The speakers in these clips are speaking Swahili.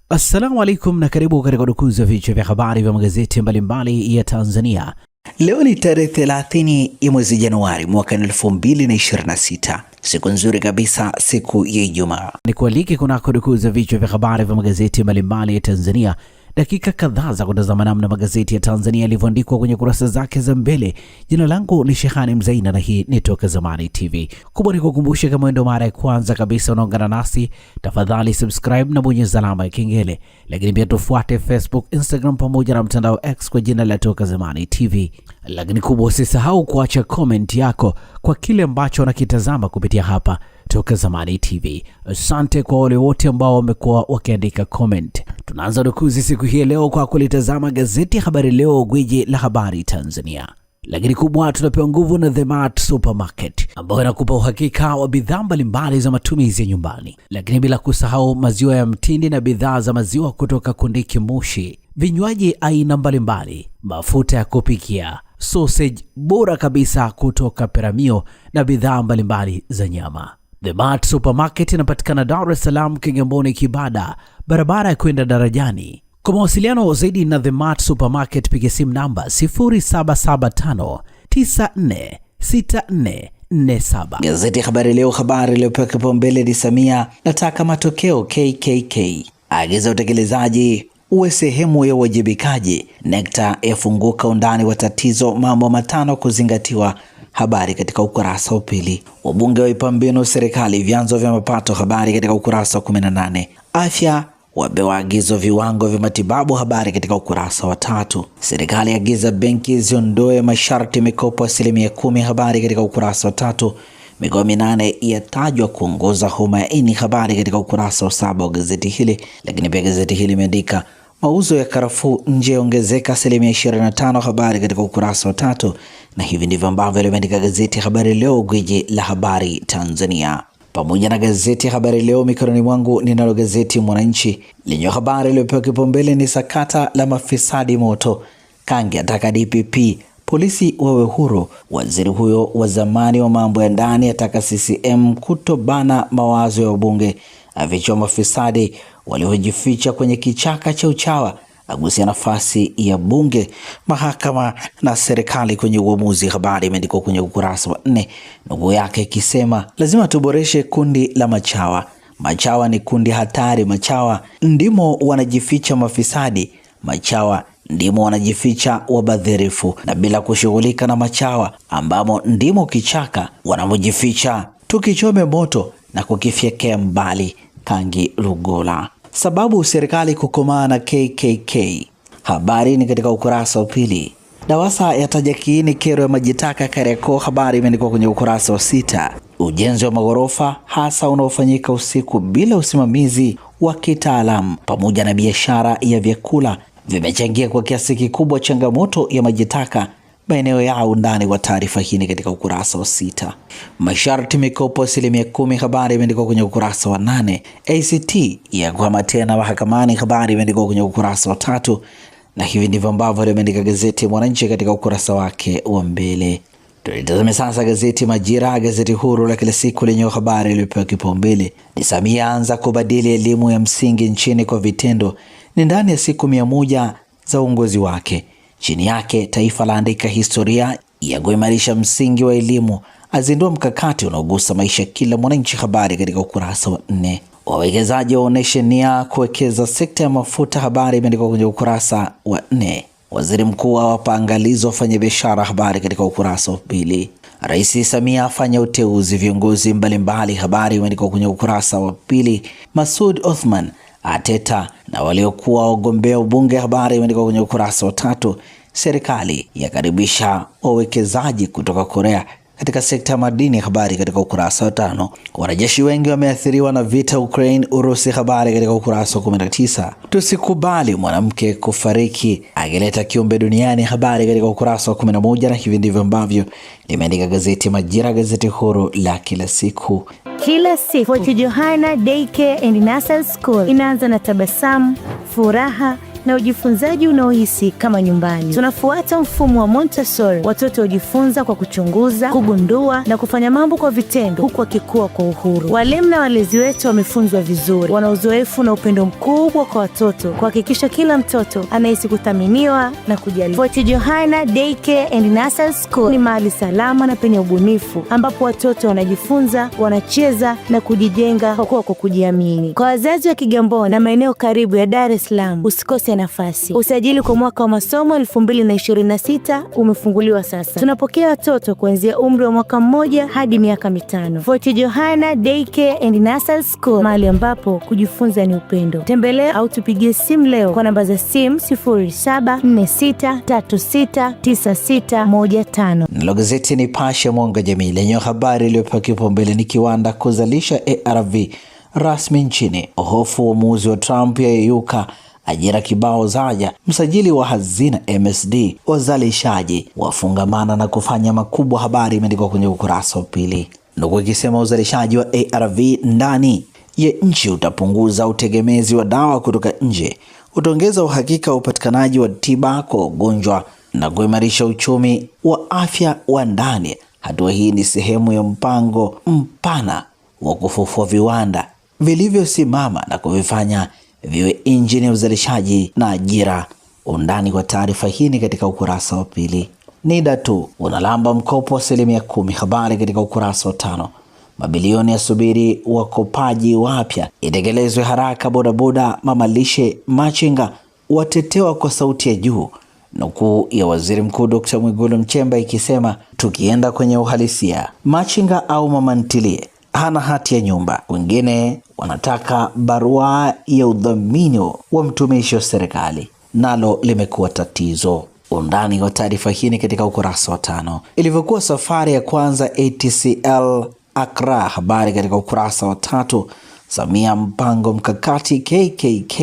Assalamu alaikum na karibu katika udukuzi wa vichwa vya habari vya magazeti mbalimbali ya Tanzania. Leo ni tarehe 30 ya mwezi Januari mwaka 2026. Siku nzuri kabisa, siku ya Ijumaa. Nikualike kunako udukuzi wa vichwa vya habari vya magazeti mbalimbali ya Tanzania. Dakika kadhaa za kutazama namna magazeti ya Tanzania yalivyoandikwa kwenye kurasa zake za mbele. Jina langu ni Shehani Mzaina na hii ni Toka Zamani TV. Kubwa ni kukumbusha, kama ndio mara ya kwanza kabisa unaungana nasi, tafadhali subscribe na bonyeza alama ya kengele. Lakini pia tufuate Facebook, Instagram pamoja na mtandao X kwa jina la Toka Zamani TV. Lakini kubwa, usisahau kuacha comment yako kwa kile ambacho unakitazama kupitia hapa Toka Zamani TV. Asante kwa wale wote ambao wamekuwa wakiandika comment. Tunaanza dukuzi siku hii leo kwa kulitazama gazeti Habari Leo, gwiji la habari Tanzania. Lakini kubwa, tunapewa nguvu na The Mart Supermarket ambayo inakupa uhakika wa bidhaa mbalimbali za matumizi ya nyumbani. Lakini bila kusahau maziwa ya mtindi na bidhaa za maziwa kutoka Kondiki Moshi, vinywaji aina mbalimbali, mafuta ya kupikia, sausage bora kabisa kutoka Peramio na bidhaa mbalimbali za nyama. The Mart Supermarket inapatikana Dar es Salaam, Kigamboni, Kibada, barabara ya kwenda darajani. Kwa mawasiliano zaidi na The Mart Supermarket piga simu namba 0775946447. Gazeti Habari Leo, habari iliyopewa kipaumbele ni Samia nataka matokeo KKK, agiza utekelezaji uwe sehemu ya uwajibikaji. NECTA yafunguka undani wa tatizo, mambo matano kuzingatiwa. Habari katika ukurasa wa pili. Wabunge waipa mbinu serikali vyanzo vya mapato. Habari katika ukurasa wa 18. Afya wapewa agizo viwango vya matibabu. Habari katika ukurasa wa 3. Serikali agiza benki ziondoe masharti mikopo 10%. Habari katika ukurasa wa 3. Mikoa 8 yatajwa kuongoza homa ya ini. Habari katika ukurasa wa 7 wa gazeti hili. Lakini pia gazeti hili imeandika mauzo ya karafuu nje yaongezeka 25%. Habari katika ukurasa wa 3. Na hivi ndivyo ambavyo limeandika gazeti Habari Leo, gwiji la habari Tanzania. Pamoja na gazeti Habari Leo mikononi mwangu, ninalo gazeti Mwananchi lenye habari iliyopewa kipaumbele ni sakata la mafisadi moto. Kangi ataka DPP polisi wawe huru. Waziri huyo wa zamani wa mambo ya ndani ataka CCM kutobana mawazo ya wabunge. Afichua mafisadi waliojificha kwenye kichaka cha Uchawa. Agusia nafasi ya bunge, mahakama na serikali kwenye uamuzi. Habari imeandikwa kwenye ukurasa wa 4, ndugu yake ikisema lazima tuboreshe kundi la machawa. Machawa ni kundi hatari. Machawa ndimo wanajificha mafisadi. Machawa ndimo wanajificha wabadhirifu, na bila kushughulika na machawa ambamo ndimo kichaka wanamojificha, tukichome moto na kukifyekea mbali. Kangi Lugola. Sababu serikali kukomaa na KKK. Habari ni katika ukurasa wa pili. DAWASA yataja kiini kero ya majitaka Kariakoo. Habari imeandikwa kwenye ukurasa wa 6. Ujenzi wa maghorofa hasa unaofanyika usiku bila usimamizi wa kitaalamu pamoja na biashara ya vyakula vimechangia kwa kiasi kikubwa changamoto ya majitaka maeneo yao. Ndani wa taarifa hii katika ukurasa wa 6. Masharti mikopo 10%. Habari imeandikwa kwenye ukurasa wa 8. ACT ya kuhama tena mahakamani. Habari imeandikwa kwenye ukurasa wa 3. Na hivi ndivyo ambavyo limeandika gazeti Mwananchi katika ukurasa wake wa mbele. Tulitazame sasa gazeti Majira, gazeti huru la kila siku lenye habari iliyopewa kipaumbele ni Samia anza kubadili elimu ya msingi nchini kwa vitendo. Ni ndani ya siku 100 za uongozi wake. Chini yake taifa laandika historia ya kuimarisha msingi wa elimu, azindua mkakati unaogusa maisha kila mwananchi. Habari katika ukurasa wa 4. Wawekezaji waoneshe nia kuwekeza sekta ya mafuta. Habari imeandikwa kwenye ukurasa wa 4. Waziri mkuu awapa angalizo wafanya biashara. Habari katika ukurasa wa 2. Rais Samia afanya uteuzi viongozi mbalimbali. Habari imeandikwa kwenye ukurasa wa 2. Masoud Othman ateta na waliokuwa wagombea ubunge. Habari imeandikwa kwenye ukurasa wa 3. Serikali yakaribisha wawekezaji kutoka Korea katika sekta ya madini. Habari katika ukurasa wa 5. Wanajeshi wengi wameathiriwa na vita Ukraine Urusi. Habari katika ukurasa wa 19. Tusikubali mwanamke kufariki akileta kiumbe duniani. Habari katika ukurasa wa 11. Na hivi ndivyo ambavyo limeandika gazeti Majira, gazeti huru la kila siku. Kila siku Fort Johanna Daycare and Nursery School inaanza na tabasamu, furaha na ujifunzaji unaohisi kama nyumbani. Tunafuata mfumo wa Montessori. Watoto hujifunza kwa kuchunguza, kugundua na kufanya mambo kwa vitendo, huku wakikua kwa uhuru. Walimu na walezi wetu wamefunzwa vizuri, wana uzoefu na upendo mkubwa kwa watoto, kuhakikisha kila mtoto anahisi kuthaminiwa na kujali. Fort Johanna Daycare and Nursery School ni mahali salama na penye ubunifu, ambapo watoto wanajifunza, wanacheza na kujijenga kwa kujiamini. Kwa wazazi wa Kigamboni na maeneo karibu ya Dar es Salaam, usikose nafasi. Usajili kwa mwaka wa masomo 2026 umefunguliwa sasa. Tunapokea watoto kuanzia umri wa mwaka 1 hadi miaka 5. Fort Johanna Daycare and Nursery School, mahali ambapo kujifunza ni upendo. Tembelea au tupigie simu leo kwa namba za simu 0746369615. Nalo gazeti Nipashe Mwanga Jamii lenye habari iliyopewa kipaumbele ni kiwanda kuzalisha ARV rasmi nchini. Hofu uamuzi wa Trump yayeyuka, ajira kibao zaja. Msajili wa hazina MSD, wazalishaji wafungamana na kufanya makubwa. Habari imeandikwa kwenye ukurasa wa pili, ndugu ikisema uzalishaji wa ARV ndani ya nchi utapunguza utegemezi wa dawa kutoka nje, utaongeza uhakika wa upatikanaji wa tiba kwa ugonjwa na kuimarisha uchumi wa afya wa ndani. Hatua hii ni sehemu ya mpango mpana wa kufufua viwanda vilivyosimama na kuvifanya viwe injini ya uzalishaji na ajira. Undani kwa taarifa hii ni katika ukurasa wa pili. NIDA tu unalamba mkopo wa 10%. Habari katika ukurasa wa 5. Mabilioni ya subiri wakopaji wapya, itekelezwe haraka. Bodaboda, mamalishe, machinga watetewa kwa sauti ya juu. Nukuu ya Waziri Mkuu Dr. Mwigulu Nchemba ikisema, tukienda kwenye uhalisia, machinga au mamantilie hana hati ya nyumba. Wengine wanataka barua ya udhamini wa mtumishi wa serikali, nalo limekuwa tatizo. Undani wa taarifa hii katika ukurasa wa 5. Ilivyokuwa safari ya kwanza ATCL Accra, habari katika ukurasa wa 3. Samia mpango mkakati KKK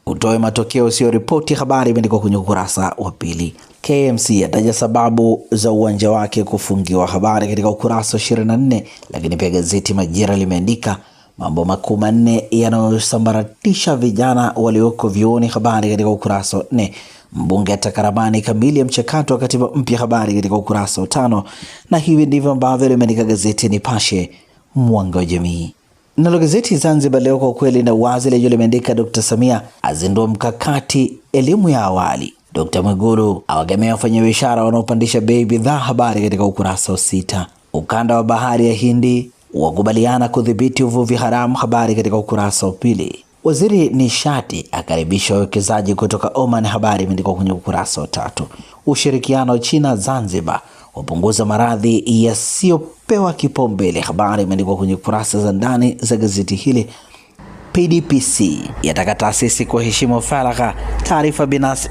utoe matokeo sio ripoti. Habari imeandikwa kwenye ukurasa wa 2. KMC ataja sababu za uwanja wake kufungiwa. Habari katika ukurasa wa 24. Lakini pia gazeti Majira limeandika mambo makuu 4 yanayosambaratisha vijana walioko vyuoni. Habari katika ukurasa wa 4. Mbunge atakaramani kamili ya mchakato wa katiba mpya. Habari katika ukurasa wa 5. Na hivi ndivyo ambavyo limeandika gazeti Nipashe Mwanga wa Jamii. Nalo gazeti Zanzibar Leo, kwa ukweli na uwazi, lenyewe limeandika Dr. Samia azindua mkakati elimu ya awali. Dr. Mwigulu awagemea wafanyabiashara wanaopandisha bei bidhaa. Habari katika ukurasa wa 6. Ukanda wa bahari ya Hindi wakubaliana kudhibiti uvuvi haramu. Habari katika ukurasa wa 2. Waziri nishati akaribisha wawekezaji kutoka Oman. Habari imeandikwa kwenye ukurasa wa 3. Ushirikiano China Zanzibar wapunguza maradhi yasiyopewa kipaumbele. Habari imeandikwa kwenye kurasa za ndani za gazeti hili. PDPC yataka taasisi kuheshimu faragha taarifa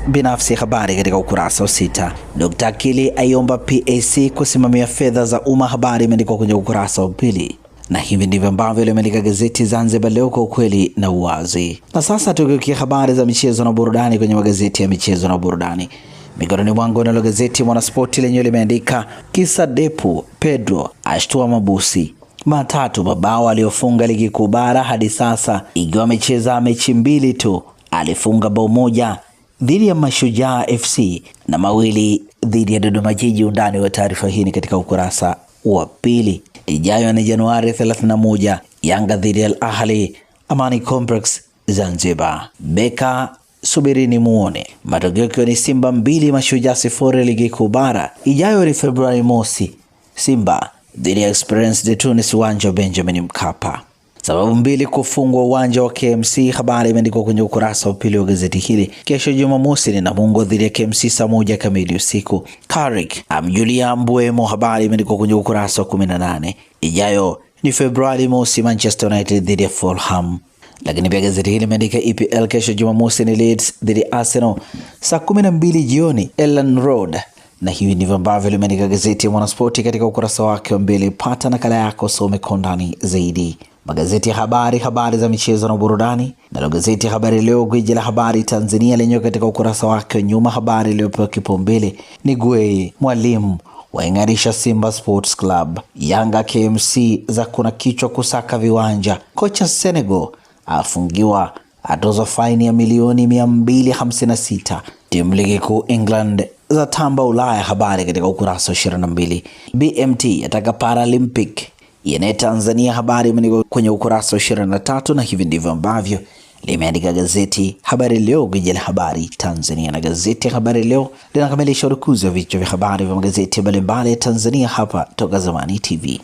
binafsi. Habari katika ukurasa wa 6. Dr. Akili aiomba PAC kusimamia fedha za umma. Habari imeandikwa kwenye ukurasa wa 2. Na hivi ndivyo ambavyo limeandika gazeti Zanzibar Leo, kwa ukweli na uwazi. Na sasa tukiukia habari za michezo na burudani kwenye magazeti ya michezo na burudani. Mikononi mwangu nalo gazeti Mwanaspoti lenyewe limeandika kisa Depu Pedro ashtua mabusi matatu, mabao aliyofunga ligi kuu bara hadi sasa ikiwa amecheza mechi 2 tu. Alifunga bao 1 dhidi ya Mashujaa FC na 2 dhidi ya Dodoma Jiji. Undani wa taarifa hii ni katika ukurasa wa 2. Ijayo ni Januari 31, Yanga dhidi ya Al Ahli Amani Complex Zanzibar. Beka subirini muone. Matokeo ikiwa ni Simba 2 Mashujaa 0 ligi kuu bara. Ijayo ni Februari mosi, Simba dhidi ya Experience de Tunis uwanja wa Benjamin Mkapa. Sababu 2 kufungwa uwanja wa KMC. Habari imeandikwa kwenye ukurasa wa 2 wa gazeti hili. Kesho Jumamosi ni Namungo dhidi ya KMC saa 1 kamili usiku. Carrick amjulia Mbwemo. Habari imeandikwa kwenye ukurasa wa 18. Ijayo ni Februari mosi Manchester United dhidi ya Fulham. Lakini pia gazeti hili limeandika EPL kesho Jumamosi ni Leeds dhidi ya Arsenal saa 12 jioni Ellen Road. Na hivi ndivyo ambavyo limeandika gazeti ya Mwanaspoti katika ukurasa wake wa 2. Pata nakala yako, some kwa ndani zaidi. Magazeti ya habari za michezo na burudani. Nalo gazeti ya Habari Leo, gwiji la habari Tanzania, lenyewe katika ukurasa wake wa nyuma, habari iliyopewa kipaumbele ni Gueye mwalimu waingarisha Simba Sports Club. Yanga KMC za kuna kichwa kusaka viwanja. Kocha Senegal afungiwa atozwa faini ya milioni 256. Timu ligi kuu England za tamba Ulaya, habari katika ukurasa wa 22. BMT yataka Paralympic yene Tanzania, habari imeandikwa kwenye ukurasa wa 23, na hivi ndivyo ambavyo limeandika gazeti Habari Leo, gwiji la habari Tanzania. Na gazeti Habari Leo linakamilisha urukuzi wa vichwa vya habari vya magazeti mbalimbali ya Tanzania hapa Toka Zamani TV.